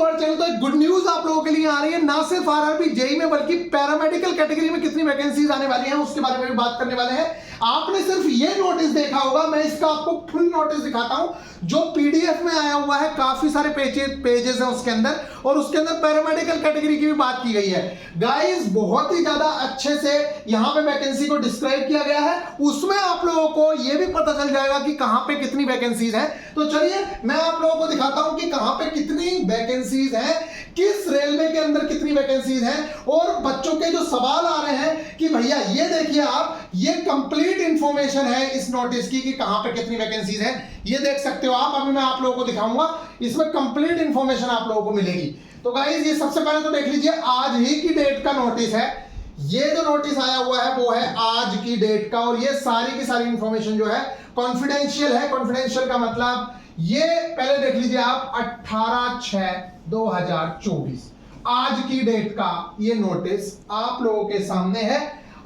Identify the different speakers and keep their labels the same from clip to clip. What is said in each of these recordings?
Speaker 1: To our channel. तो एक good news आप लोगों के लिए आ रही है, ना सिर्फ आरआरबी जेई में बल्कि पैरामेडिकल कैटेगरी में कितनी वैकेंसीज आने वाली हैं उसके बारे में भी बात करने वाले हैं। आपने सिर्फ ये नोटिस देखा होगा, मैं इसका आपको फुल नोटिस दिखाता हूं जो पीडीएफ में आया हुआ है, काफी सारे पेजेस हैं उसके अंदर, और उसके अंदर पैरामेडिकल कैटेगरी की भी बात की गई है। गाइस बहुत ही ज्यादा अच्छे से यहां पे वैकेंसी को डिस्क्राइब किया गया है, उसमें आप लोगों को यह भी पता चल जाएगा कि कहां पे कितनी वैकेंसीज हैं। तो चलिए मैं आप लोगों को दिखाता हूं कि कहां पे कितनी वैकेंसीज हैं, किस रेलवे के अंदर कितनी वैकेंसीज हैं। और बच्चों के जो सवाल आ रहे हैं कि भैया ये देखिए आप, ये कंप्लीट इंफॉर्मेशन है इस नोटिस की कि कहां पे कितनी वैकेंसीज हैं, ये देख सकते हो आप। अभी मैं आप लोगों को दिखाऊंगा, इसमें कंप्लीट इंफॉर्मेशन आप लोगों को मिलेगी। तो गाइस ये सबसे पहले तो देख लीजिए, आज ही की डेट का नोटिस है। ये जो नोटिस आया हुआ है वो है आज की डेट का, और ये सारी की सारी इंफॉर्मेशन जो है कॉन्फिडेंशियल है। कॉन्फिडेंशियल का मतलब ये पहले देख लीजिए आप, 18/6/2024 आज की डेट का ये नोटिस आप लोगों के सामने है।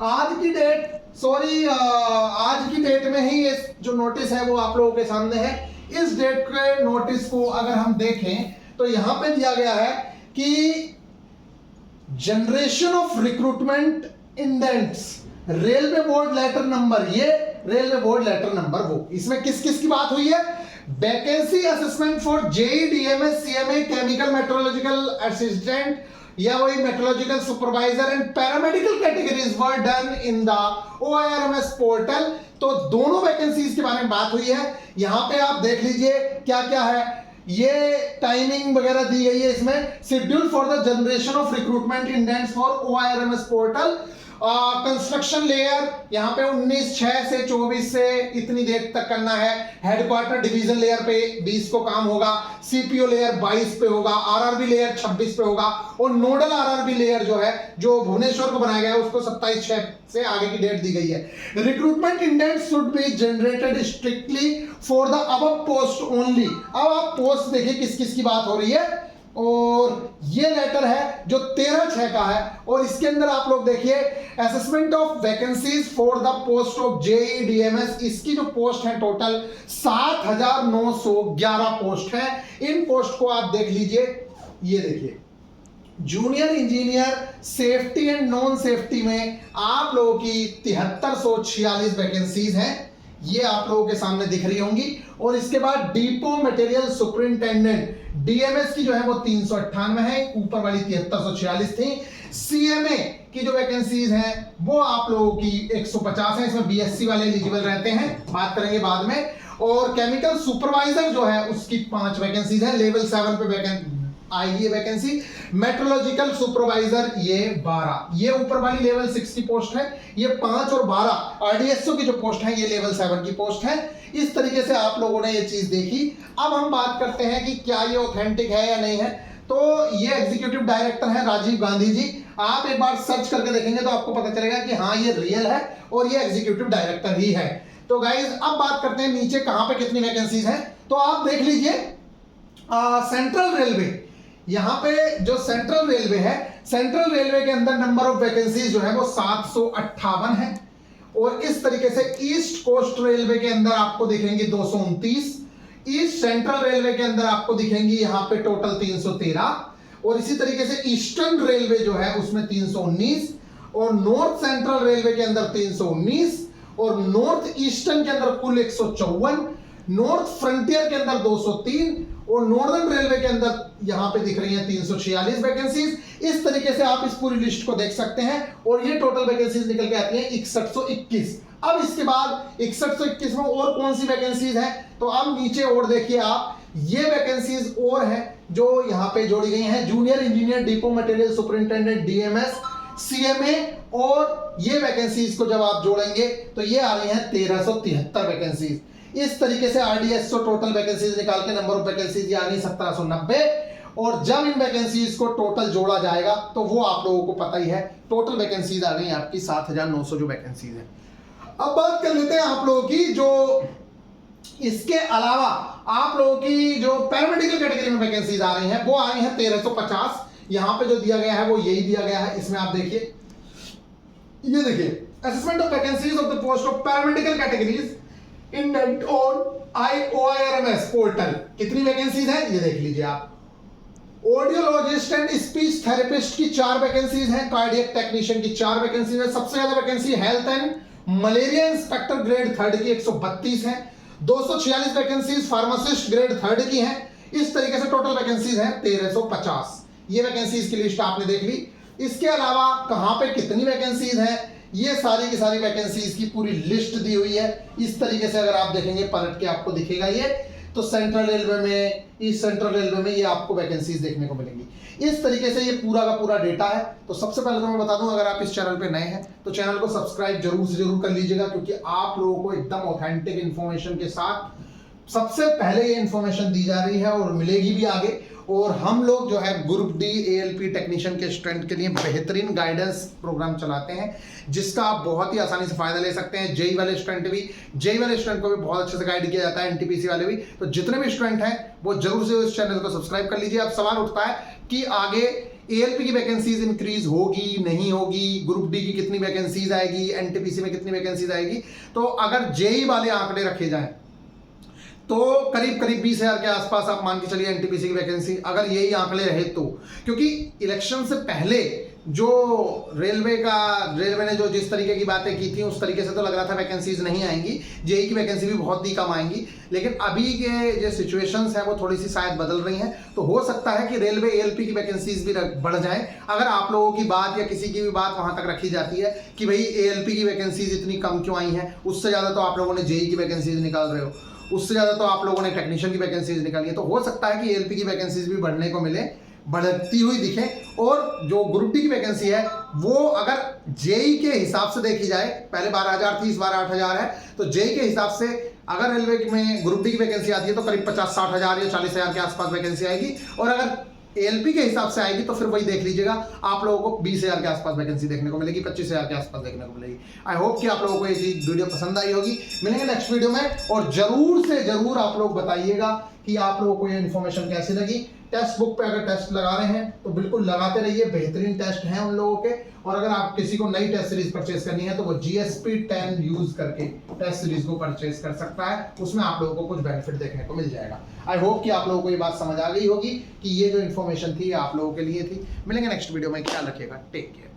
Speaker 1: आज की डेट आज की डेट में ही ये जो नोटिस है वो आप लोगों के सामने है। इस डेट के नोटिस को अगर हम देखें तो यहां पे दिया गया है कि generation of recruitment indents, railway board letter number, ये रेलवे बोर्ड लेटर नंबर वो, इसमें किस किस की बात हुई है? Vacancy assessment for JE DMS CMA chemical metallurgical assistant या वही metallurgical supervisor and paramedical categories were done in the OIRMS portal. तो दोनों वैकेंसीज के बारे में बात हुई है। यहां पे आप देख लीजिए क्या क्या है, ये टाइमिंग वगैरह दी गई है इसमें। Schedule for the generation of recruitment indents for OIRMS portal. Construction layer यहां पे 19/6 से 24 से इतनी देर तक करना है। हेडक्वार्टर डिवीजन लेयर पे 20 को काम होगा, सीपीओ लेयर 22 पे होगा, आरआरबी लेयर 26 पे होगा, और नोडल आरआरबी लेयर जो है जो भुवनेश्वर को बनाया गया है उसको 27/6 से आगे की डेट दी गई है। Recruitment indents should be generated strictly for the above post only. अब आप पोस्ट देखिए किस किस की बात हो रही है, और ये लेटर है जो 13/6 का है, और इसके अंदर आप लोग देखिए assessment of vacancies for the post of JE DMS, इसकी जो पोस्ट है टोटल 7,911 पोस्ट है। इन पोस्ट को आप देख लीजिए, ये देखिए junior engineer safety and non safety में आप लोगों की 7346 वैकेंसीज हैं, ये आप लोगों के सामने दिख रही होंगी। और इसके बाद डिपो मटेरियल सुपरिंटेंडेंट डीएमएस की जो है वो 398 है, ऊपर वाली 7346 थी। सीएमए की जो वैकेंसीज हैं वो आप लोगों की 150 है, इसमें बीएससी वाले एलिजिबल रहते हैं, बात करेंगे बाद में। और केमिकल सुपरवाइजर जो है उसकी 5 वैकेंसीज है, लेवल 7 पे आएगी ये वैकेंसी। मेट्रोलॉजिकल सुपरवाइजर ये 12, ये ऊपर वाली लेवल 6 की पोस्ट है, ये 5 और 12 आरडीएसओ की जो पोस्ट है ये लेवल 7 की पोस्ट है। इस तरीके से आप लोगों ने ये चीज देखी। अब हम बात करते हैं कि क्या ये ऑथेंटिक है या नहीं है। तो ये एग्जीक्यूटिव डायरेक्टर है राजीव गांधी जी, आप एक बार सर्च करके देखेंगे तो आपको पता चलेगा कि हाँ ये रियल है और ये एग्जीक्यूटिव डायरेक्टर ही है। तो गाइज अब बात करते हैं नीचे कहां पे कितनी वैकेंसीज है। तो आप देख लीजिए सेंट्रल रेलवे, यहां पे जो सेंट्रल रेलवे है, सेंट्रल रेलवे के अंदर नंबर ऑफ वैकेंसीज जो है वो 758 है। और इस तरीके से ईस्ट कोस्ट रेलवे के अंदर आपको दिखेंगी 229, ईस्ट सेंट्रल रेलवे के अंदर आपको दिखेंगी यहां पे टोटल 313, और इसी तरीके से ईस्टर्न रेलवे जो है उसमें 319, और नॉर्थ सेंट्रल रेलवे के अंदर 319, और नॉर्थ ईस्टर्न के अंदर कुल 154, नॉर्थ फ्रंटियर के अंदर 203, और नॉर्दर्न रेलवे के अंदर यहां पे दिख रही हैं 346 वैकेंसीज। इस तरीके से आप इस पूरी लिस्ट को देख सकते हैं, और ये टोटल वैकेंसीज निकल के आती हैं 6121। अब इसके बाद 6121 में और कौन सी वैकेंसीज हैं, तो अब नीचे और देखिए आप, ये वैकेंसीज और हैं जो यहां पे जोड़ी गई हैं। Junior engineer depot material superintendent DMs CMA, और ये वैकेंसीज को जब आप जोड़ेंगे तो ये आ रही हैं 1373 वैकेंसीज। इस तरीके से आरडीएसओ टोटल वैकेंसीज निकाल के नंबर ऑफ वैकेंसीज यानी 1790, और जब इन वैकेंसीज को टोटल जोड़ा जाएगा तो वो आप लोगों को पता ही है, टोटल वैकेंसीज आ गई आपकी 7900 जो वैकेंसीज है। अब बात कर लेते हैं आप लोगों की जो इसके अलावा आप लोगों की जो पैरामेडिकल कैटेगरी में वैकेंसीज आ रही हैं वो आ रही हैं 1350। यहां पे जो दिया गया है वो यही दिया गया है, इसमें आप देखिए, ये देखिए assessment of vacancies of the post of paramedical categories indent on OIRMS portal. कितनी वैकेंसीज है ये देख लीजिए आप, ऑडियोलॉजिस्ट एंड स्पीच थेरेपिस्ट की 4 वैकेंसीज हैं, कार्डियक टेक्नीशियन की 4 वैकेंसीज है। सबसे ज्यादा vacancy health and malaria inspector grade 3 की 132 है। 246 वैकेंसीज फार्मासिस्ट ग्रेड 3 की हैं। इस तरीके से टोटल वैकेंसीज हैं 1350। ये वैकेंसीज की लिस्ट आपने देख ली। इसके अलावा कहां पे कितनी वैकेंसीज हैं, ये सारी की सारी वैकेंसीज की पूरी लिस्ट दी हुई है। इस तरीके से अगर आप देखेंगे पलट के आपको दिखेगा ये, तो सेंट्रल रेलवे में, ईस्ट सेंट्रल रेलवे में ये आपको वैकेंसीज देखने को मिलेंगी। इस तरीके से ये पूरा का पूरा डेटा है। तो सबसे पहले तो मैं बता दूं, अगर आप इस चैनल पे नए हैं तो चैनल को सब्सक्राइब जरूर से जरूर कर लीजिएगा, क्योंकि आप लोगों को एकदम ऑथेंटिक इंफॉर्मेशन के साथ सबसे पहले ये इंफॉर्मेशन दी जा रही है और मिलेगी भी आगे। और हम लोग जो है ग्रुप डी एएलपी टेक्नीशियन के स्टूडेंट के लिए बेहतरीन गाइडेंस प्रोग्राम चलाते हैं, जिसका आप बहुत ही आसानी से फायदा ले सकते हैं। जेई वाले स्टूडेंट भी, जेई वाले स्टूडेंट को भी बहुत अच्छे से गाइड किया जाता है, एनटीपीसी वाले भी। तो जितने भी स्टूडेंट हैं वो जरूर से इस चैनल को सब्सक्राइब कर लीजिए। अब सवाल उठता है कि आगे एएलपी की वैकेंसीज इंक्रीज होगी नहीं होगी, ग्रुप डी की कितनी वैकेंसीज आएगी, एनटीपीसी में कितनी वैकेंसीज आएगी। तो अगर जेई वाले आंकड़े रखे जाएं तो करीब करीब 20,000 के आसपास आप मान के चलिए एनटीपीसी की वैकेंसी, अगर यही आंकड़े रहे तो। क्योंकि इलेक्शन से पहले जो रेलवे ने जो जिस तरीके की बातें की थी उस तरीके से तो लग रहा था वैकेंसीज नहीं आएंगी, जेई की वैकेंसी भी बहुत ही कम आएंगी। लेकिन अभी के जो सिचुएशंस है वो थोड़ी सी शायद बदल रही हैं, तो हो सकता है कि रेलवे एएलपी की वैकेंसीज भी बढ़ जाए। अगर आप लोगों की बात या किसी की भी बात वहां तक रखी जाती है कि भाई एएलपी की वैकेंसीज इतनी कम क्यों आई हैं, उससे ज्यादा तो आप लोगों ने जेई की वैकेंसीज निकाल रहे हो, उससे ज्यादा तो आप लोगों ने टेक्नीशियन की वैकेंसीज निकाली है, तो हो सकता है कि एएलपी की वैकेंसीज भी बढ़ने को मिले, बढ़ती हुई दिखे। और जो ग्रुप डी की वैकेंसी है वो अगर जेई के हिसाब से देखी जाए, पहले 12,000 थी, इस बार 8,000 है, तो जेई के हिसाब से अगर रेलवे में ग्रुप डी की वैकेंसी आती है तो करीब 50-60,000 या 40,000 के आसपास वैकेंसी आएगी। और अगर एएलपी के हिसाब से आएगी तो फिर वही देख लीजिएगा, आप लोगों को 20,000 के आसपास वैकेंसी देखने को मिलेगी, 25,000 के आसपास देखने को मिलेगी। आई होप कि आप लोगों को ये चीज वीडियो पसंद आई होगी। मिलेंगे नेक्स्ट वीडियो में, और जरूर से जरूर आप लोग बताइएगा कि आप लोगों को ये इन्फॉर्मेशन कैसी लगी। टेक्स्ट बुक पे अगर टेस्ट लगा रहे हैं तो बिल्कुल लगाते रहिए, बेहतरीन टेस्ट हैं उन लोगों के। और अगर आप किसी को नई टेस्ट सीरीज परचेज करनी है तो वो GSP 10 यूज करके टेस्ट सीरीज को परचेज कर सकता है, उसमें आप लोगों को कुछ बेनिफिट देखने को मिल जाएगा। आई होप कि आप लोगों को ये बात समझ आ गई होगी कि ये जो इन्फॉर्मेशन थी आप लोगों के लिए थी। मिलेंगे नेक्स्ट वीडियो में, ख्याल रखिएगा, टेक केयर।